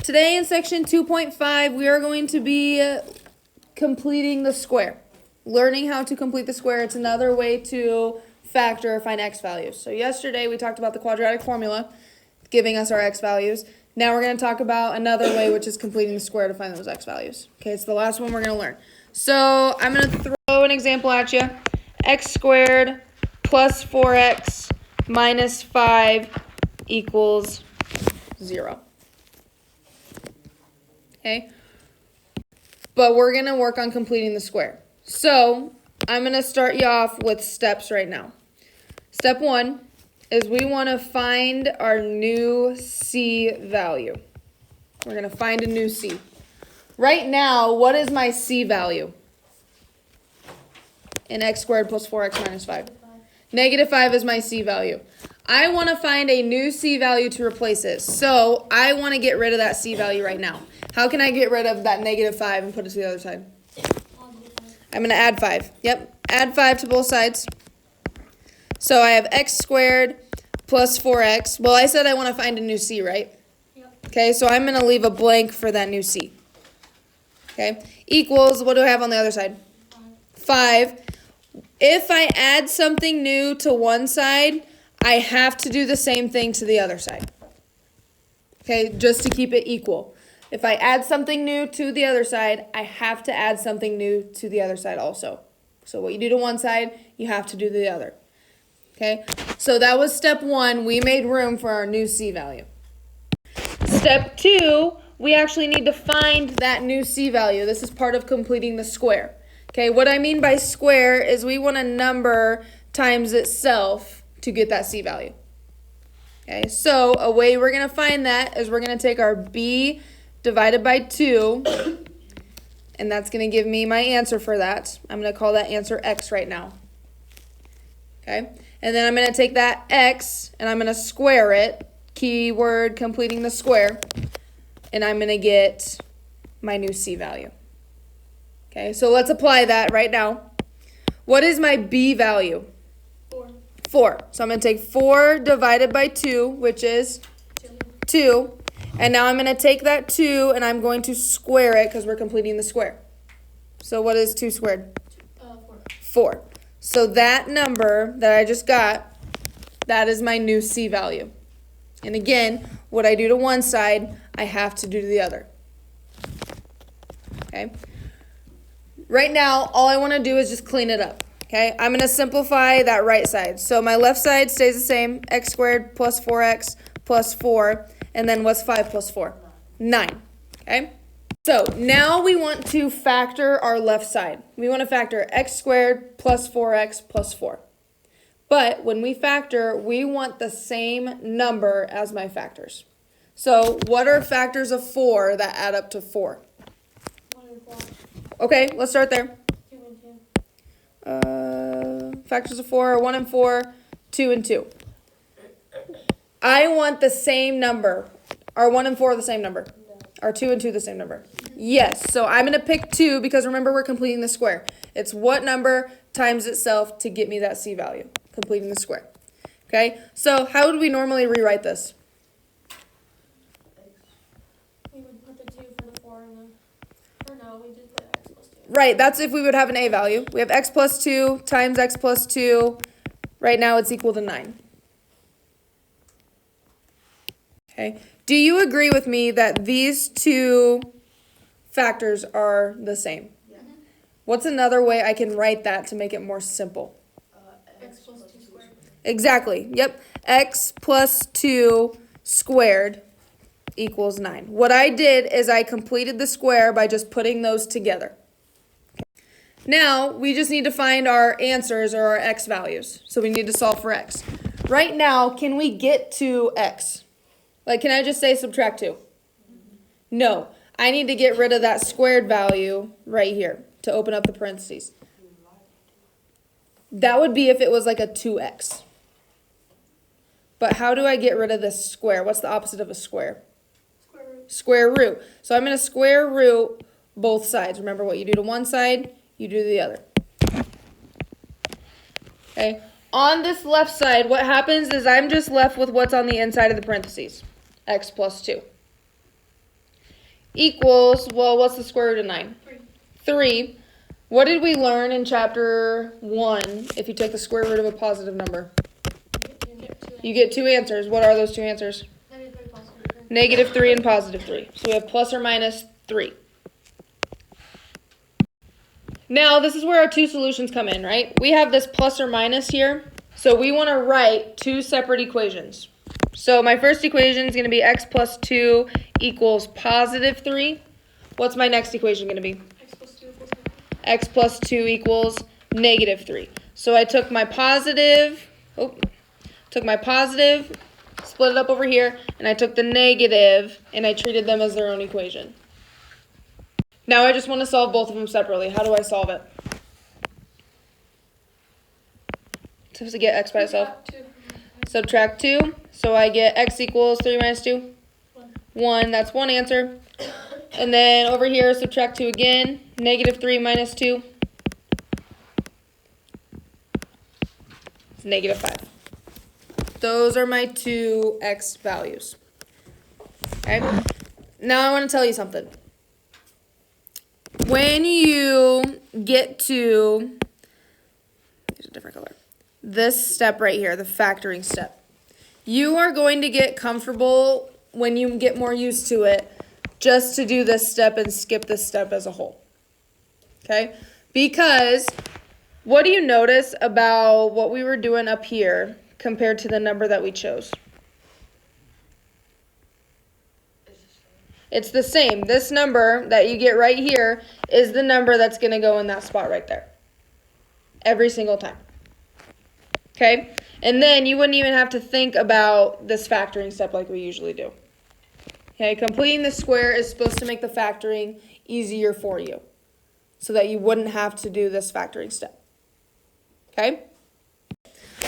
Today in section 2.5, we are going to be completing the square. Learning how to complete the square. It's another way to factor or find x values. So yesterday we talked about the quadratic formula, giving us our x values. Now we're going to talk about another way, which is completing the square to find those x values. Okay, it's the last one we're going to learn. So I'm going to throw an example at you. X squared plus 4x minus 5 equals 0. Okay, but we're going to work on completing the square. So I'm going to start you off with steps right now. Step 1 is we want to find our new c value. We're going to find a new c. Right now, what is my c value in x squared plus 4x minus 5? Negative 5 is my c value. I want to find a new c value to replace it. So I want to get rid of that c value right now. How can I get rid of that negative 5 and put it to the other side? I'm going to add 5. Yep, add 5 to both sides. So I have x squared plus 4x. Well, I said I want to find a new c, right? Yep. Okay, so I'm going to leave a blank for that new c. Okay, equals, what do I have on the other side? 5. If I add something new to one side, I have to do the same thing to the other side. Okay, just to keep it equal. If I add something new to the other side, I have to add something new to the other side also. So what you do to one side, you have to do to the other. Okay, so that was step 1. We made room for our new c value. Step 2, we actually need to find that new c value. This is part of completing the square. Okay, what I mean by square is we want a number times itself to get that c value. Okay, so a way we're going to find that is we're going to take our b divided by 2, and that's going to give me my answer for that. I'm going to call that answer x right now. Okay, and then I'm going to take that x and I'm going to square it, keyword completing the square, and I'm going to get my new c value. Okay, so let's apply that right now. What is my b value? 4. So I'm going to take 4 divided by 2, which is 2. And now I'm going to take that 2 and I'm going to square it because we're completing the square. So what is 2 squared? 4. So that number that I just got, that is my new c value. And again, what I do to one side, I have to do to the other. Okay. Right now, all I want to do is just clean it up. Okay, I'm going to simplify that right side. So my left side stays the same, x squared plus 4x plus 4. And then what's 5 plus 4? 9. Okay, so now we want to factor our left side. We want to factor x squared plus 4x plus 4. But when we factor, we want the same number as my factors. So what are factors of 4 that add up to 4? 1 and 4. Okay, let's start there. 2 and 2. Factors of 4 are 1 and 4, 2 and 2. I want the same number. Are 1 and 4 the same number? No. Are 2 and 2 the same number? Yes. So I'm going to pick 2 because remember we're completing the square. It's what number times itself to get me that c value. Completing the square. Okay. So how would we normally rewrite this? We would put the 2 for the 4 and the... Or no, we just put x plus 2. Right. That's if we would have an a value. We have x plus 2 times x plus 2. Right now it's equal to 9. Okay. Do you agree with me that these two factors are the same? Yeah. What's another way I can write that to make it more simple? X plus 2 squared. Exactly. Yep. X plus 2 squared equals 9. What I did is I completed the square by just putting those together. Now, we just need to find our answers or our x values. So we need to solve for x. Right now, can we get to x? Like, can I just say subtract 2? No. I need to get rid of that squared value right here to open up the parentheses. That would be if it was like a 2x. But how do I get rid of this square? What's the opposite of a square? Square root. Square root. So I'm going to square root both sides. Remember what you do to one side, you do to the other. Okay. On this left side, what happens is I'm just left with what's on the inside of the parentheses. X plus 2. equals, well, what's the square root of 9? 3. 3. What did we learn in chapter 1 if you take the square root of a positive number? You get 2 answers. What are those 2 answers? Negative 3 and positive 3. So we have plus or minus 3. Now, this is where our 2 solutions come in, right? We have this plus or minus here. So we want to write 2 separate equations. So my first equation is going to be x plus 2 equals positive 3. What's my next equation going to be? X plus 2 equals negative 3. So I took my positive, split it up over here, and I took the negative, and I treated them as their own equation. Now I just want to solve both of them separately. How do I solve it? Supposed to get x by itself. Subtract 2. So I get x equals 3 minus 2. 1. That's one answer. And then over here, subtract 2 again. Negative 3 minus 2. It's negative 5. Those are my 2 x values. Okay. Now I want to tell you something. When you get to, here's a different color, this step right here, the factoring step, you are going to get comfortable when you get more used to it just to do this step and skip this step as a whole. Okay? Because what do you notice about what we were doing up here compared to the number that we chose? It's the same. This number that you get right here is the number that's going to go in that spot right there. Every single time. Okay? And then you wouldn't even have to think about this factoring step like we usually do. Okay? Completing the square is supposed to make the factoring easier for you so that you wouldn't have to do this factoring step. Okay?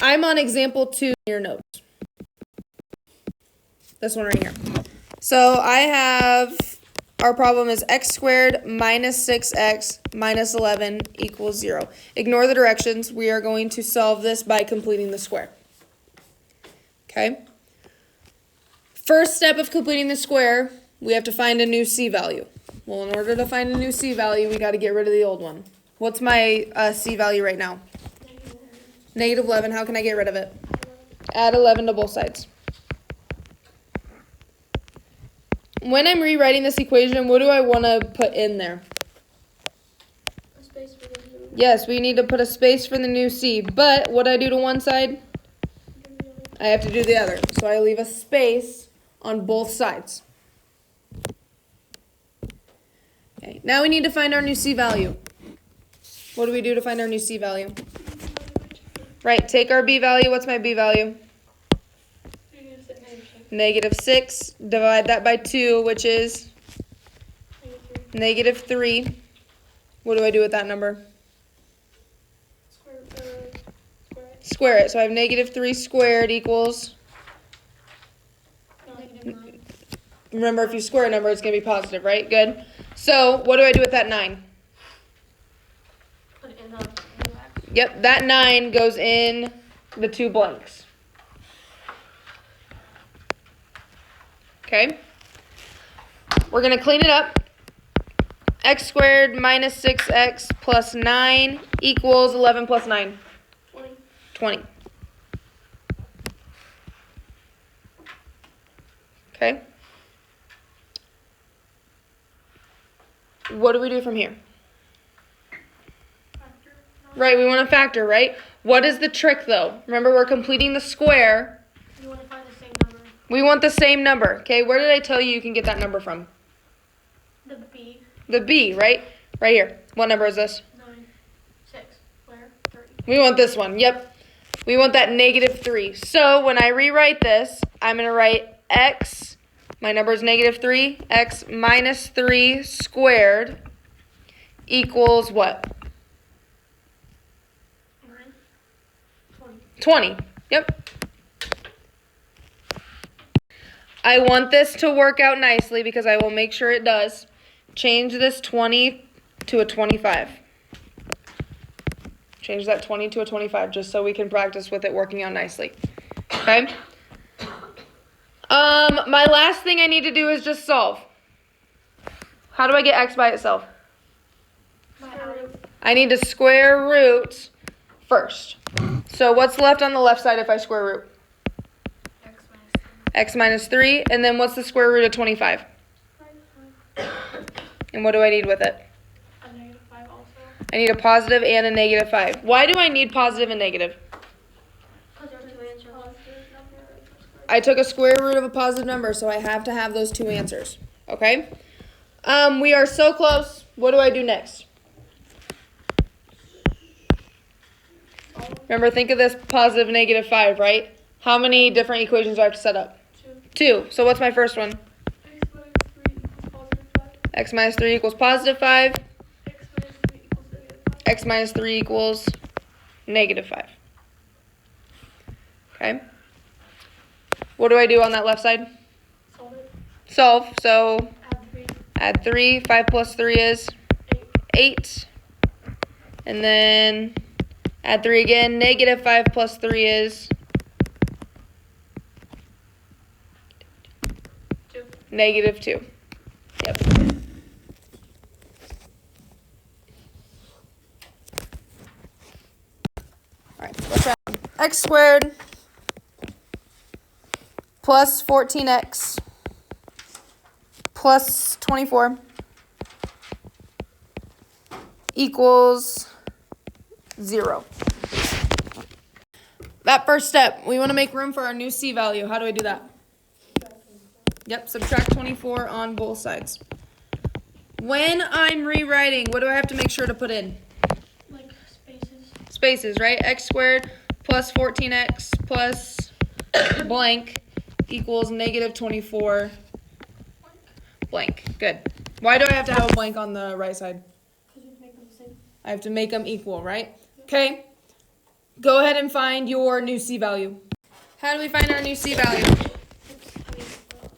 I'm on example 2 in your notes. This one right here. So I have, our problem is x squared minus 6x minus 11 equals 0. Ignore the directions. We are going to solve this by completing the square. Okay? First step of completing the square, we have to find a new c value. Well, in order to find a new c value, we got to get rid of the old one. What's my c value right now? Negative 11. How can I get rid of it? Add 11 to both sides. When I'm rewriting this equation, what do I want to put in there? A space for the new. Yes, we need to put a space for the new c. But what do I do to one side? I have to do the other. So I leave a space on both sides. Okay, now we need to find our new c value. What do we do to find our new c value? Right, take our b value. What's my b value? Negative 6. Divide that by 2, which is negative 3. What do I do with that number? Square it. So I have negative 3 squared equals, remember, if you square a number, it's going to be positive, right? Good. So what do I do with that 9? Put it in the Yep, that 9 goes in the 2 blanks. Okay? We're going to clean it up. X squared minus 6x plus 9 equals 11 plus 9. 20. Okay? What do we do from here? factor. Right, we want to factor, right? What is the trick, though? Remember, we're completing the square. You want to find the same number. We want the same number. Okay, where did I tell you can get that number from? The B. The B, right? Right here. What number is this? 9. 6. Where? 30. We want this one. Yep. We want that negative 3. So when I rewrite this, I'm going to write x, my number is negative 3, x minus 3 squared equals what? 9. 20. 20. Yep. I want this to work out nicely because I will make sure it does. Change this 20 to a 25. Change that 20 to a 25 just so we can practice with it working out nicely. Okay? My last thing I need to do is just solve. How do I get x by itself? My adding. I need to square root first. So what's left on the left side if I square root? X minus 3. And then what's the square root of 25? And what do I need with it? A -5 also. I need a positive and a -5. Why do I need positive and negative? Because there's two answers. Positive number. I took a square root of a positive number, so I have to have those two answers. Okay? We are so close. What do I do next? Remember, think of this positive -5, right? How many different equations do I have to set up? Two. So what's my first one? X minus 3 equals positive 5. X minus 3 equals -5. Okay. What do I do on that left side? Solve it. Solve. So Add 3. add 3. 5 plus 3 is 8. And then add 3 again. -5 plus 3 is 2. -2. Yep. Alright, let's try x squared plus 14x plus 24 equals 0. That first step, we want to make room for our new c value. How do I do that? Yep, subtract 24 on both sides. When I'm rewriting, what do I have to make sure to put in? Like spaces. Spaces, right? X squared plus 14x plus blank equals -24 blank. Good. Why do I have to have a blank on the right side? Because we make them the same. I have to make them equal, right? Okay. Go ahead and find your new c value. How do we find our new c value?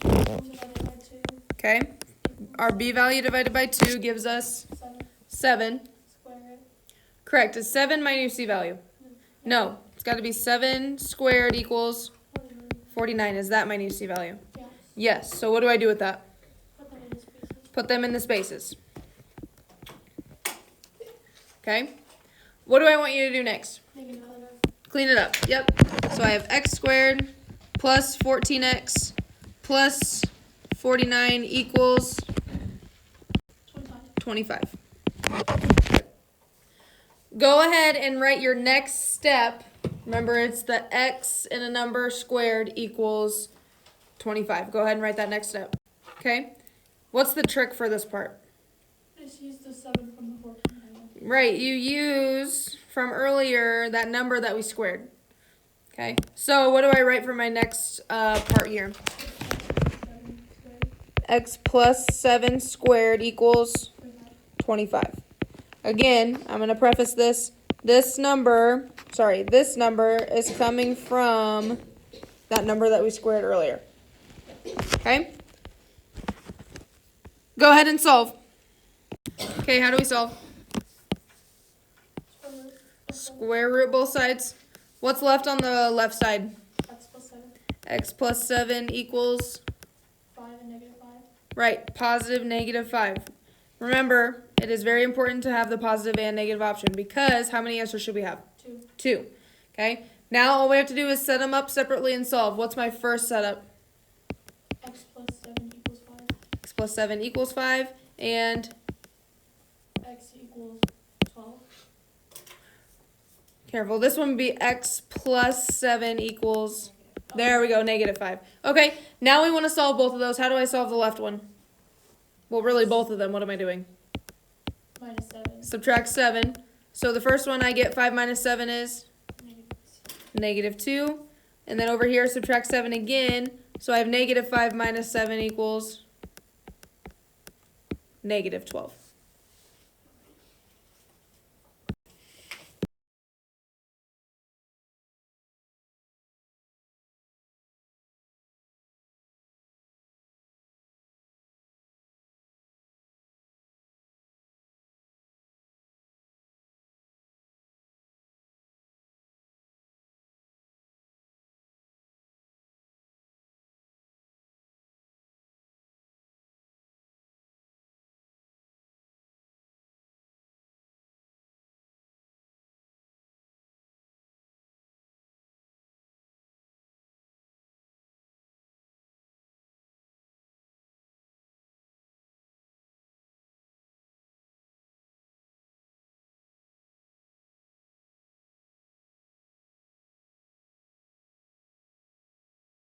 Divided by 2. Okay. Our b value divided by 2 gives us 7. Square it. Correct. Is 7 my new c value? No. It's got to be 7 squared equals 49. Is that my new c value? Yes. Yes. So what do I do with that? Put them in the spaces. Put them in the spaces. Okay. What do I want you to do next? Make another. Clean it up. Yep. So I have x squared plus 14x plus 49 equals 25. 25. Go ahead and write your next step. Remember, it's the x in a number squared equals 25. Go ahead and write that next step. Okay? What's the trick for this part? Just use the 7 from the 14. Right, you use from earlier that number that we squared. Okay, so what do I write for my next part here? X plus 7 squared equals 25. Again, I'm going to preface this. This number is coming from that number that we squared earlier. Okay? Go ahead and solve. Okay, how do we solve? Square root both sides. What's left on the left side? X plus 7. X plus 7 equals? 5 and -5. Right, positive, -5. Remember, it is very important to have the positive and negative option because how many answers should we have? 2. 2. Okay, now all we have to do is set them up separately and solve. What's my first setup? X plus 7 equals 5. X plus 7 equals 5 and X equals 12. careful, this one would be x plus 7 equals, there we go, -5. Okay, now we want to solve both of those. How do I solve the left one? Well, really both of them. What am I doing? -7. Subtract 7. So the first one I get 5 minus 7 is -2. And then over here, subtract 7 again. So I have -5 minus 7 equals -12.